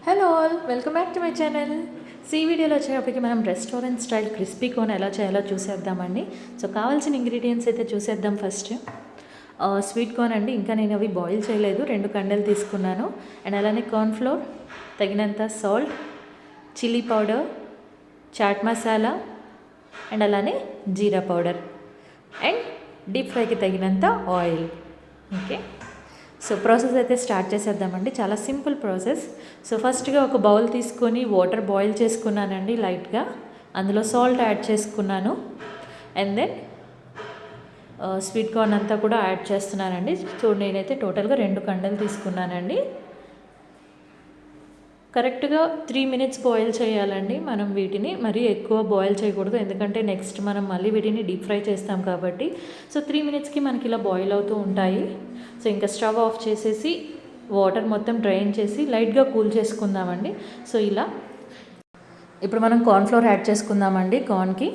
Hello all, welcome back to my channel. ఈ వీడియోలో వచ్చేటప్పటికి మనం రెస్టారెంట్ స్టైల్ క్రిస్పీ కార్న్ ఎలా చేయాలో చూసేద్దామండి. సో కావాల్సిన ఇంగ్రీడియంట్స్ అయితే చూసేద్దాం. ఫస్ట్ స్వీట్ కార్న్ అండి. ఇంకా నేను అవి బాయిల్ చేయలేదు, 2 కండలు తీసుకున్నాను. అండ్ అలానే కార్న్ ఫ్లోర్, తగినంత salt, chilli powder, chaat masala, and అలానే జీరా పౌడర్, అండ్ డీప్ ఫ్రైకి తగినంత ఆయిల్. ఓకే, సో ప్రాసెస్ అయితే స్టార్ట్ చేసేద్దామండి. చాలా సింపుల్ ప్రాసెస్. సో ఫస్ట్గా ఒక బౌల్ తీసుకొని వాటర్ బాయిల్ చేసుకున్నానండి లైట్గా. అందులో సాల్ట్ యాడ్ చేసుకున్నాను. అండ్ దెన్ స్వీట్ కార్న్ అంతా కూడా యాడ్ చేస్తున్నానండి. సో నేనైతే టోటల్గా 2 కండలు తీసుకున్నానండి. కరెక్ట్గా 3 మినిట్స్ బాయిల్ చేయాలండి మనం వీటిని. మరీ ఎక్కువ బాయిల్ చేయకూడదు, ఎందుకంటే నెక్స్ట్ మనం మళ్ళీ వీటిని డీప్ ఫ్రై చేస్తాం కాబట్టి. సో 3 మినిట్స్కి మనకి ఇలా బాయిల్ అవుతూ ఉంటాయి. సో ఇంకా స్టవ్ ఆఫ్ చేసేసి వాటర్ మొత్తం డ్రైన్ చేసి లైట్గా కూల్ చేసుకుందామండి. సో ఇలా ఇప్పుడు మనం కార్న్ఫ్లోర్ యాడ్ చేసుకుందామండి కార్న్కి.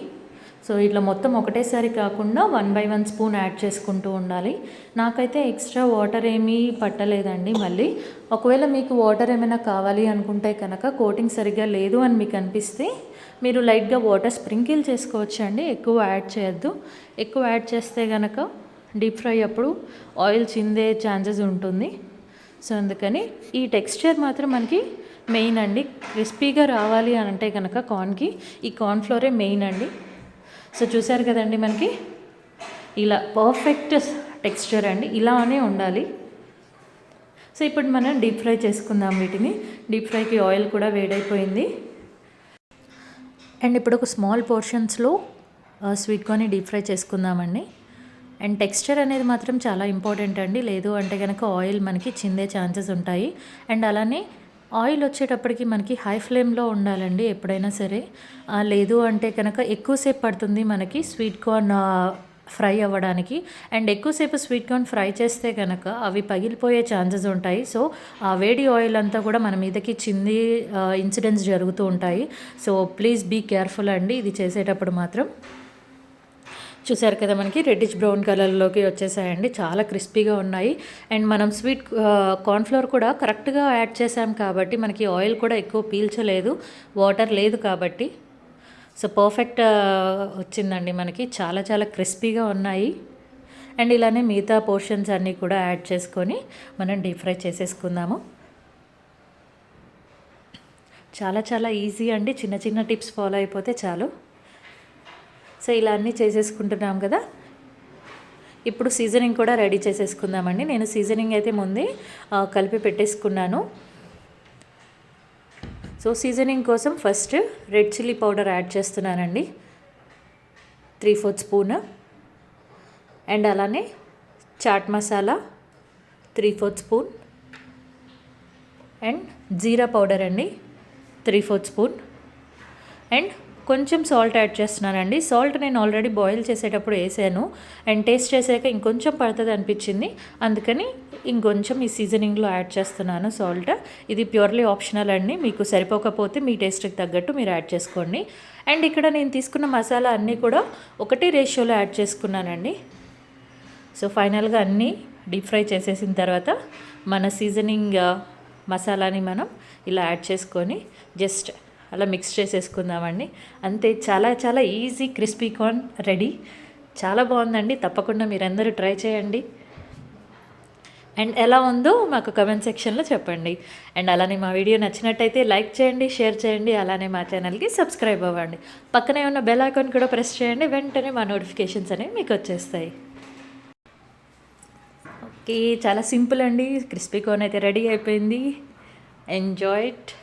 సో ఇట్లా మొత్తం ఒకటేసారి కాకుండా 1 by 1 స్పూన్ యాడ్ చేసుకుంటూ ఉండాలి. నాకైతే ఎక్స్ట్రా వాటర్ ఏమీ పట్టలేదండి. మళ్ళీ ఒకవేళ మీకు వాటర్ ఏమైనా కావాలి అనుకుంటే కనుక, కోటింగ్ సరిగ్గా లేదు అని మీకు అనిపిస్తే మీరు లైట్గా వాటర్ స్ప్రింకిల్ చేసుకోవచ్చు అండి. ఎక్కువ యాడ్ చేయొద్దు. ఎక్కువ యాడ్ చేస్తే కనుక డీప్ ఫ్రై అప్పుడు ఆయిల్ చిందే ఛాన్సెస్ ఉంటుంది. సో అందుకని ఈ టెక్స్చర్ మాత్రం మనకి మెయిన్ అండి. క్రిస్పీగా రావాలి అని అంటే కనుక కార్న్కి ఈ కార్న్ఫ్లోరే మెయిన్ అండి. సో చూసారు కదండి, మనకి ఇలా పర్ఫెక్ట్ టెక్స్చర్ అండి, ఇలానే ఉండాలి. సో ఇప్పుడు మనం డీప్ ఫ్రై చేసుకుందాం వీటిని. డీప్ ఫ్రైకి ఆయిల్ కూడా వేడైపోయింది. అండ్ ఇప్పుడు ఒక స్మాల్ పోర్షన్స్లో స్వీట్ కార్న్ని డీప్ ఫ్రై చేసుకుందామండి. అండ్ టెక్స్చర్ అనేది మాత్రం చాలా ఇంపార్టెంట్ అండి. లేదు అంటే కనుక ఆయిల్ మనకి చిందే ఛాన్సెస్ ఉంటాయి. అండ్ అలానే ఆయిల్ వచ్చేటప్పటికి మనకి హై ఫ్లేమ్లో ఉండాలండి ఎప్పుడైనా సరే. లేదు అంటే కనుక ఎక్కువసేపు పడుతుంది మనకి స్వీట్ కార్న్ ఫ్రై అవ్వడానికి. అండ్ ఎక్కువసేపు స్వీట్ కార్న్ ఫ్రై చేస్తే కనుక అవి పగిలిపోయే ఛాన్సెస్ ఉంటాయి. సో ఆ వేడి ఆయిల్ అంతా కూడా మన మీదకి చింది ఇన్సిడెంట్స్ జరుగుతూ ఉంటాయి. సో ప్లీజ్ బీ కేర్ఫుల్ అండి ఇది చేసేటప్పుడు మాత్రం. చూసారు కదా, మనకి రెడ్డిష్ బ్రౌన్ కలర్లోకి వచ్చేసాయండి. చాలా క్రిస్పీగా ఉన్నాయి. అండ్ మనం స్వీట్ కార్న్ఫ్లోర్ కూడా కరెక్ట్గా యాడ్ చేసాం కాబట్టి మనకి ఆయిల్ కూడా ఎక్కువ పీల్చలేదు, వాటర్ లేదు కాబట్టి. సో పర్ఫెక్ట్ వచ్చిందండి మనకి. చాలా చాలా క్రిస్పీగా ఉన్నాయి. అండ్ ఇలానే మిగతా పోర్షన్స్ అన్నీ కూడా యాడ్ చేసుకొని మనం డీప్ ఫ్రై చేసేసుకుందాము. చాలా చాలా ఈజీ అండి. చిన్న చిన్న టిప్స్ ఫాలో అయిపోతే చాలు. సో ఇలా అన్నీ చేసేసుకుంటున్నాం కదా. ఇప్పుడు సీజనింగ్ కూడా రెడీ చేసేసుకుందామండి. నేను సీజనింగ్ అయితే ముందే కలిపి పెట్టేసుకున్నాను. సో సీజనింగ్ కోసం first red chilli powder add చేస్తున్నానండి, 3/4 స్పూన్. అండ్ అలానే chaat masala 3/4 spoon. And jeera powder అండి 3/4 స్పూన్. అండ్ కొంచెం సాల్ట్ యాడ్ చేస్తున్నానండి. సాల్ట్ నేను ఆల్రెడీ బాయిల్ చేసేటప్పుడు వేసాను. అండ్ టేస్ట్ చేసాక ఇంకొంచెం పడుతుంది అనిపించింది, అందుకని ఇంకొంచెం ఈ సీజనింగ్లో యాడ్ చేస్తున్నాను సాల్ట్. ఇది ప్యూర్లీ ఆప్షనల్ అండి, మీకు సరిపోకపోతే మీ టేస్ట్కి తగ్గట్టు మీరు యాడ్ చేసుకోండి. అండ్ ఇక్కడ నేను తీసుకున్న మసాలా అన్నీ కూడా ఒకటే రేషియోలో యాడ్ చేసుకున్నానండి. సో ఫైనల్గా అన్నీ డీప్ ఫ్రై చేసేసిన తర్వాత మన సీజనింగ్ మసాలాని మనం ఇలా యాడ్ చేసుకొని జస్ట్ అలా మిక్స్ చేసేసుకుందామండి. అంతే, చాలా చాలా ఈజీ క్రిస్పీ కార్న్ రెడీ. చాలా బాగుందండి. తప్పకుండా మీరందరూ ట్రై చేయండి. అండ్ ఎలా ఉందో మాకు కమెంట్ సెక్షన్లో చెప్పండి. అండ్ అలానే మా వీడియో నచ్చినట్టయితే లైక్ చేయండి, షేర్ చేయండి. అలానే మా ఛానల్కి సబ్స్క్రైబ్ అవ్వండి. పక్కనే ఉన్న బెల్ ఐకాన్ కూడా ప్రెస్ చేయండి. వెంటనే మా నోటిఫికేషన్స్ అనేవి మీకు వచ్చేస్తాయి. ఓకే, చాలా సింపుల్ అండి. క్రిస్పీ కార్న్ అయితే రెడీ అయిపోయింది. Enjoy it.